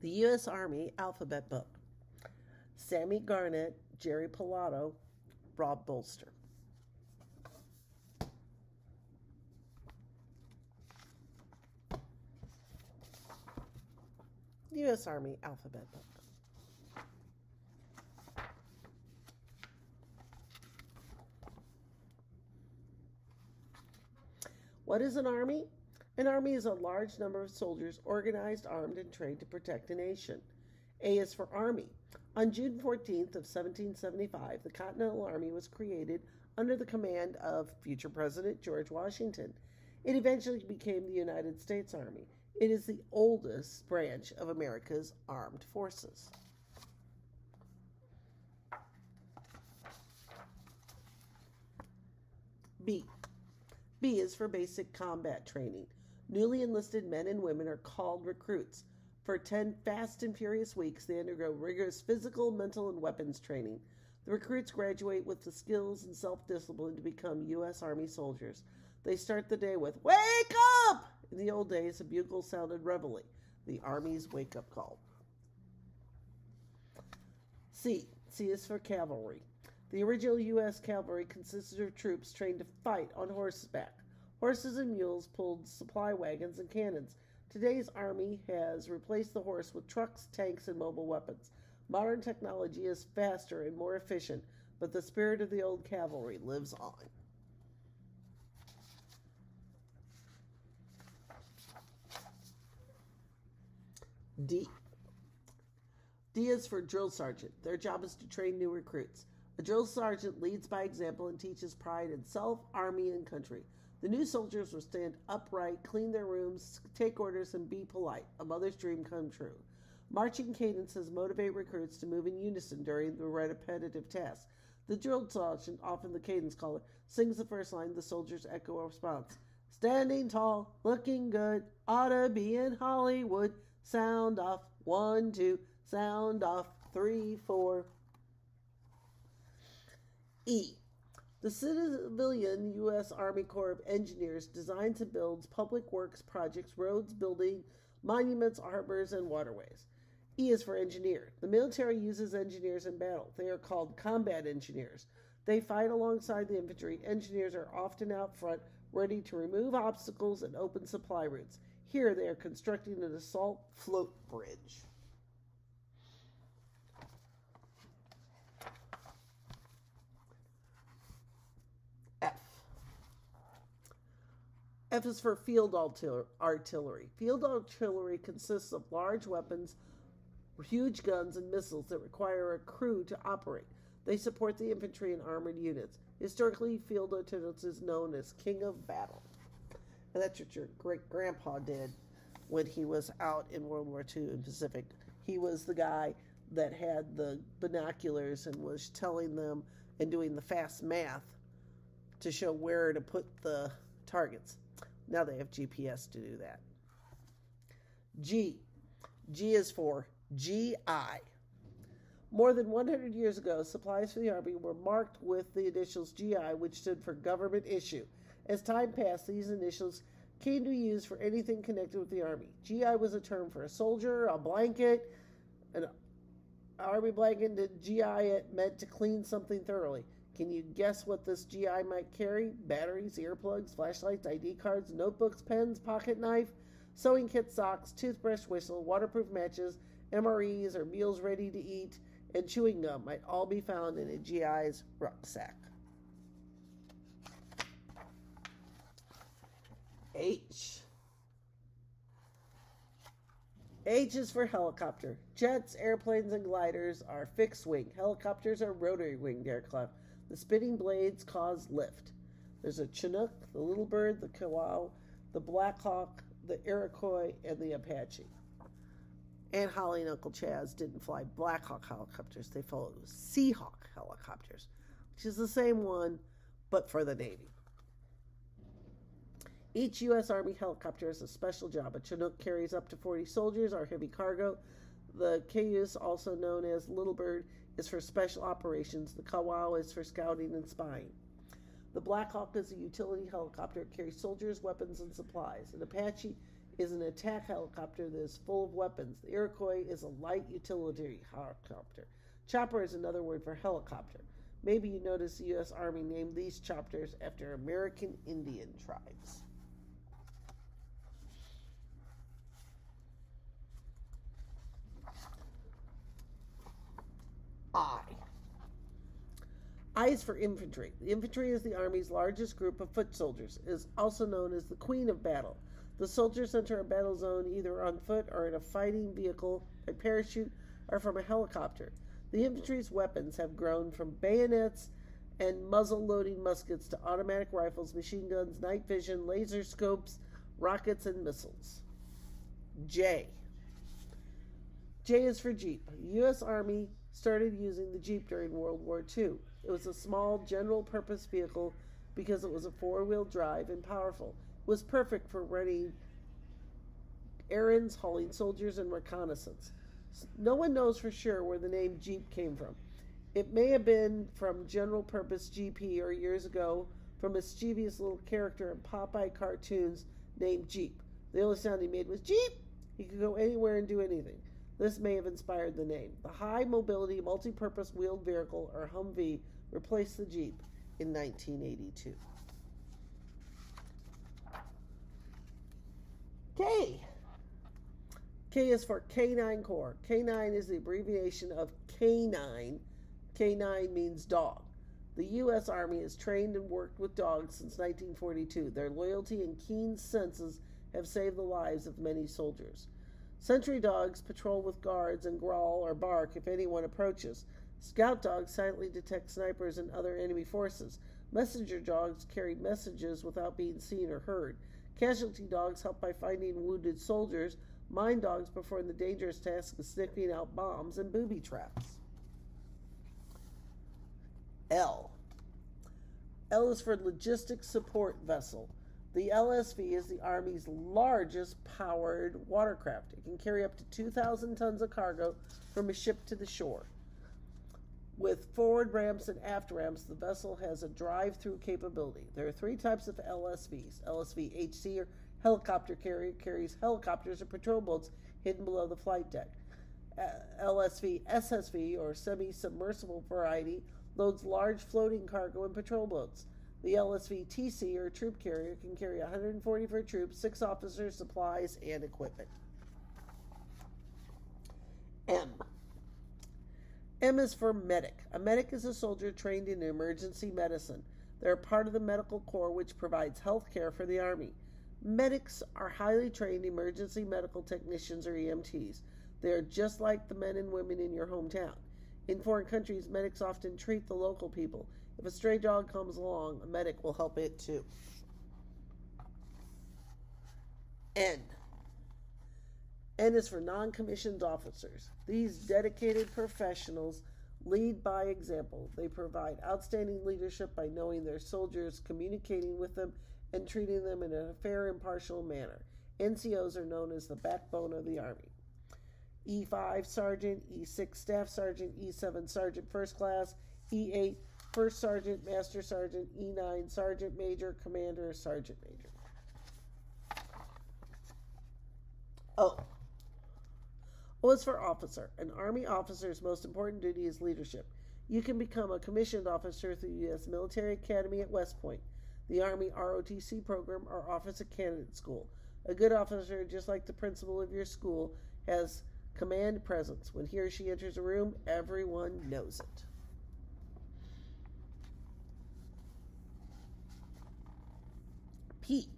The U.S. Army Alphabet Book. Sammie, Garnett, Jerry Pallotta, Rob Bolster. U.S. Army Alphabet Book. What is an army? An army is a large number of soldiers organized, armed, and trained to protect a nation. A is for Army. On June 14th of 1775, the Continental Army was created under the command of future President George Washington. It eventually became the United States Army. It is the oldest branch of America's armed forces. B. B is for basic combat training. Newly enlisted men and women are called recruits. For 10 fast and furious weeks, they undergo rigorous physical, mental, and weapons training. The recruits graduate with the skills and self-discipline to become U.S. Army soldiers. They start the day with, "Wake up!" In the old days, a bugle sounded reveille, the Army's wake-up call. C. C is for cavalry. The original U.S. cavalry consisted of troops trained to fight on horseback. Horses and mules pulled supply wagons and cannons. Today's Army has replaced the horse with trucks, tanks, and mobile weapons. Modern technology is faster and more efficient, but the spirit of the old cavalry lives on. D. D is for drill sergeant. Their job is to train new recruits. A drill sergeant leads by example and teaches pride in self, army, and country. The new soldiers will stand upright, clean their rooms, take orders, and be polite. A mother's dream come true. Marching cadences motivate recruits to move in unison during the repetitive tasks. The drill sergeant, often the cadence caller, sings the first line. The soldiers echo a response. Standing tall, looking good, oughta be in Hollywood. Sound off, 1, 2, sound off, 3, 4. E. The civilian U.S. Army Corps of Engineers designs and builds public works projects, roads, buildings, monuments, harbors, and waterways. E is for engineer. The military uses engineers in battle. They are called combat engineers. They fight alongside the infantry. Engineers are often out front, ready to remove obstacles and open supply routes. Here they are constructing an assault float bridge. F. F is for field artillery. Field artillery consists of large weapons, huge guns, and missiles that require a crew to operate. They support the infantry and armored units. Historically, field artillery is known as King of Battle. And that's what your great-grandpa did when he was out in World War II in Pacific. He was the guy that had the binoculars and was telling them and doing the fast math to show where to put the targets. Now they have GPS to do that. G. G is for GI. More than 100 years ago, supplies for the Army were marked with the initials GI, which stood for Government Issue. As time passed, these initials came to be used for anything connected with the Army. GI was a term for a soldier, a blanket, an Army blanket, and GI it meant to clean something thoroughly. Can you guess what this GI might carry? Batteries, earplugs, flashlights, ID cards, notebooks, pens, pocket knife, sewing kit, socks, toothbrush, whistle, waterproof matches, MREs or meals ready to eat, and chewing gum might all be found in a GI's rucksack. H. H is for helicopter. Jets, airplanes, and gliders are fixed wing. Helicopters are rotary winged aircraft. The spinning blades cause lift. There's a Chinook, the Little Bird, the Kawau, the Black Hawk, the Iroquois, and the Apache. Aunt Holly and Uncle Chaz didn't fly Black Hawk helicopters. They flew Seahawk helicopters, which is the same one, but for the Navy. Each U.S. Army helicopter has a special job. A Chinook carries up to 40 soldiers or heavy cargo. The Cayuse, also known as Little Bird, is for special operations. The Kawau is for scouting and spying. The Black Hawk is a utility helicopter. It carries soldiers, weapons, and supplies. An Apache is an attack helicopter that is full of weapons. The Iroquois is a light utility helicopter. Chopper is another word for helicopter. Maybe you noticed the U.S. Army named these choppers after American Indian tribes. I is for infantry. The infantry is the Army's largest group of foot soldiers. It is also known as the Queen of Battle. The soldiers enter a battle zone either on foot or in a fighting vehicle, by parachute, or from a helicopter. The infantry's weapons have grown from bayonets and muzzle-loading muskets to automatic rifles, machine guns, night vision, laser scopes, rockets, and missiles. J. J is for Jeep. The U.S. Army started using the Jeep during World War II. It was a small, general-purpose vehicle because it was a four-wheel drive and powerful. It was perfect for running errands, hauling soldiers, and reconnaissance. No one knows for sure where the name Jeep came from. It may have been from General Purpose GP, or years ago from a mischievous little character in Popeye cartoons named Jeep. The only sound he made was Jeep. He could go anywhere and do anything. This may have inspired the name. The High Mobility Multi-Purpose Wheeled Vehicle, or Humvee, replaced the Jeep in 1982. K. K is for Canine Corps. Canine is the abbreviation of canine. Canine means dog. The U.S. Army has trained and worked with dogs since 1942. Their loyalty and keen senses have saved the lives of many soldiers. Sentry dogs patrol with guards and growl or bark if anyone approaches. Scout dogs silently detect snipers and other enemy forces. Messenger dogs carry messages without being seen or heard. Casualty dogs help by finding wounded soldiers. Mine dogs perform the dangerous task of sniffing out bombs and booby traps. L. L is for Logistics Support Vessel. The LSV is the Army's largest powered watercraft. It can carry up to 2,000 tons of cargo from a ship to the shore. With forward ramps and aft ramps, the vessel has a drive-through capability. There are three types of LSVs. LSV HC, or helicopter carrier, carries helicopters or patrol boats hidden below the flight deck. LSV SSV, or semi-submersible variety, loads large floating cargo and patrol boats. The LSV TC, or troop carrier, can carry 144 troops, 6 officers, supplies, and equipment. M. M is for medic. A medic is a soldier trained in emergency medicine. They're part of the medical corps, which provides health care for the Army. Medics are highly trained emergency medical technicians, or EMTs. They are just like the men and women in your hometown. In foreign countries, medics often treat the local people. If a stray dog comes along, a medic will help it too. N. N is for non-commissioned officers. These dedicated professionals lead by example. They provide outstanding leadership by knowing their soldiers, communicating with them, and treating them in a fair, impartial manner. NCOs are known as the backbone of the Army. E5 Sergeant, E6 Staff Sergeant, E7 Sergeant First Class, E8 First Sergeant, Master Sergeant, E9 Sergeant Major, Commander, Sergeant Major. O. O is for officer. An Army officer's most important duty is leadership. You can become a commissioned officer through the U.S. Military Academy at West Point, the Army ROTC program, or Officer Candidate School. A good officer, just like the principal of your school, has command presence. When he or she enters a room, everyone knows it. P.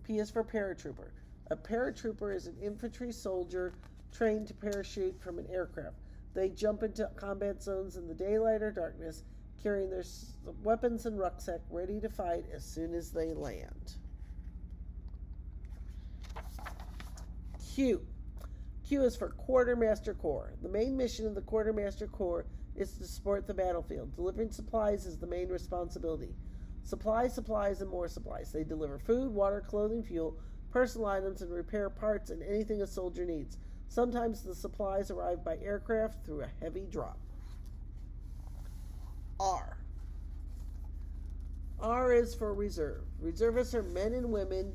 P is for paratrooper. A paratrooper is an infantry soldier trained to parachute from an aircraft. They jump into combat zones in the daylight or darkness, carrying their weapons and rucksack, ready to fight as soon as they land. Q. Q is for Quartermaster Corps. The main mission of the Quartermaster Corps is to support the battlefield. Delivering supplies is the main responsibility. Supplies, supplies, and more supplies. They deliver food, water, clothing, fuel, personal items, and repair parts and anything a soldier needs. Sometimes the supplies arrive by aircraft through a heavy drop. R. R is for reserve. Reservists are men and women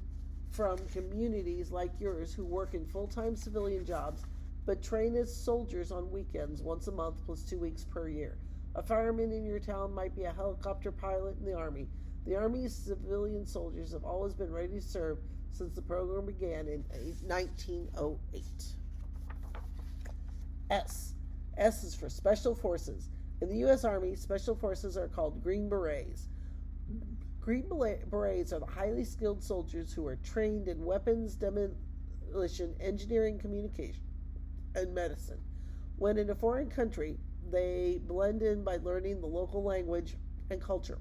from communities like yours who work in full-time civilian jobs but train as soldiers on weekends once a month plus 2 weeks per year. A fireman in your town might be a helicopter pilot in the Army. The Army's civilian soldiers have always been ready to serve since the program began in 1908. S. S is for Special Forces. In the U.S. Army, Special Forces are called Green Berets. Green Berets are the highly skilled soldiers who are trained in weapons, demolition, engineering, communication, and medicine. When in a foreign country, they blend in by learning the local language and culture.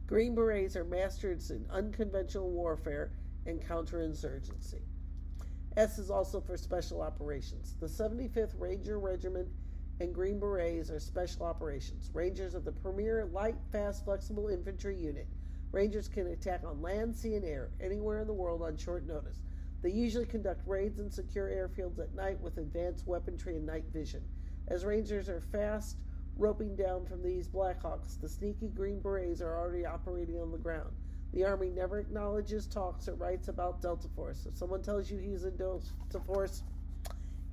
Green Berets are masters in unconventional warfare and counterinsurgency. S is also for Special Operations. The 75th Ranger Regiment and Green Berets are Special Operations. Rangers are the premier light, fast, flexible infantry unit. Rangers can attack on land, sea, and air, anywhere in the world on short notice. They usually conduct raids and secure airfields at night with advanced weaponry and night vision. As Rangers are fast roping down from these Blackhawks, the sneaky Green Berets are already operating on the ground. The Army never acknowledges, talks, or writes about Delta Force. If someone tells you he's in Delta Force,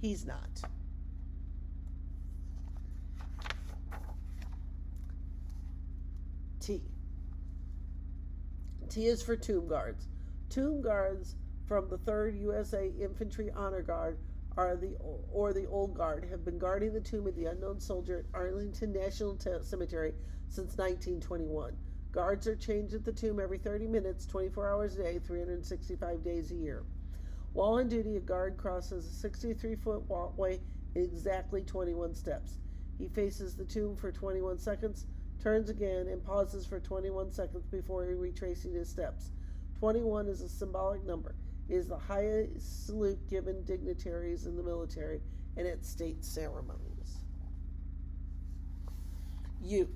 he's not. T. T is for Tomb Guards. Tomb Guards from the 3rd USA Infantry Honor Guard or the Old Guard have been guarding the tomb of the unknown soldier at Arlington National Cemetery since 1921. Guards are changed at the tomb every 30 minutes, 24 hours a day, 365 days a year. While on duty, a guard crosses a 63-foot walkway in exactly 21 steps. He faces the tomb for 21 seconds, turns again, and pauses for 21 seconds before retracing his steps. 21 is a symbolic number. It is the highest salute given dignitaries in the military and at state ceremonies. U.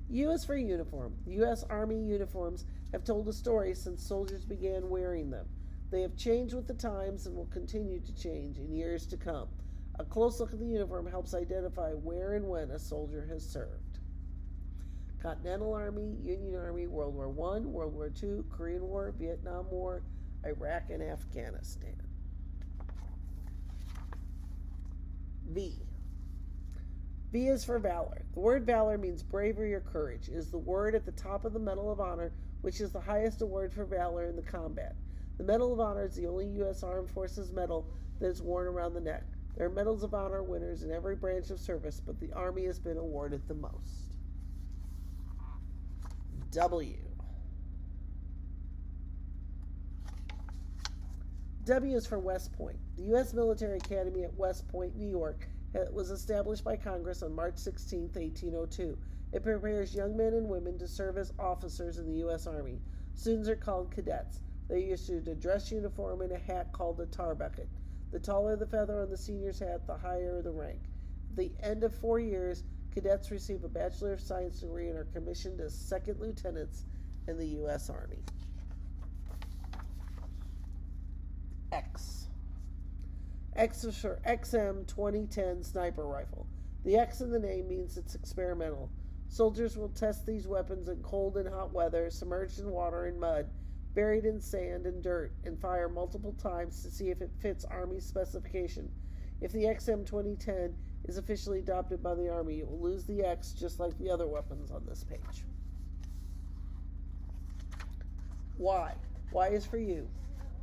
U is for uniform. U.S. Army uniforms have told a story since soldiers began wearing them. They have changed with the times and will continue to change in years to come. A close look at the uniform helps identify where and when a soldier has served. Continental Army, Union Army, World War I, World War II, Korean War, Vietnam War, Iraq, and Afghanistan. V. V is for valor. The word valor means bravery or courage. It is the word at the top of the Medal of Honor, which is the highest award for valor in the combat. The Medal of Honor is the only U.S. Armed Forces medal that is worn around the neck. There are Medals of Honor winners in every branch of service, but the Army has been awarded the most. W. W is for West Point. The U.S. Military Academy at West Point, New York, was established by Congress on March 16, 1802. It prepares young men and women to serve as officers in the U.S. Army. Students are called cadets. They issued a dress uniform and a hat called a tar bucket. The taller the feather on the senior's hat, the higher the rank. At the end of 4 years, cadets receive a Bachelor of Science degree and are commissioned as second lieutenants in the U.S. Army. X. X is for XM 2010 sniper rifle. The X in the name means it's experimental. Soldiers will test these weapons in cold and hot weather, submerged in water and mud, buried in sand and dirt, and fire multiple times to see if it fits Army specification. If the XM 2010 is officially adopted by the Army, it will lose the X just like the other weapons on this page. Y. Y is for you.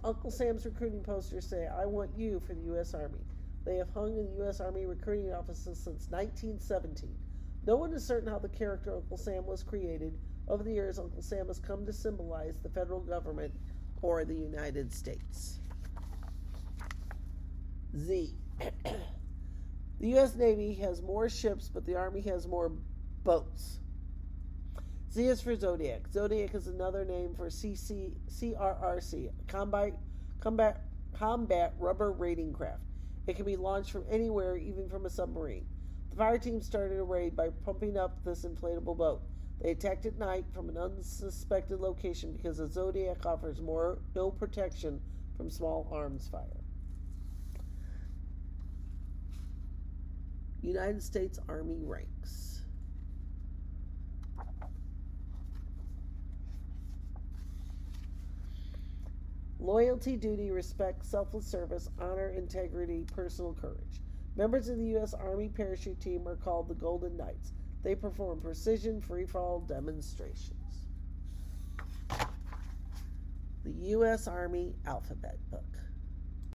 Uncle Sam's recruiting posters say, "I want you for the U.S. Army." They have hung in the U.S. Army recruiting offices since 1917. No one is certain how the character Uncle Sam was created. Over the years, Uncle Sam has come to symbolize the federal government or the United States. Z. The U.S. Navy has more ships, but the Army has more boats. Z is for Zodiac. Zodiac is another name for CRRC, combat rubber raiding craft. It can be launched from anywhere, even from a submarine. The fire team started a raid by pumping up this inflatable boat. They attacked at night from an unsuspected location because the Zodiac offers no protection from small arms fire. United States Army ranks. Loyalty, duty, respect, selfless service, honor, integrity, personal courage. Members of the U.S. Army parachute team are called the Golden Knights. They perform precision freefall demonstrations. The U.S. Army Alphabet Book.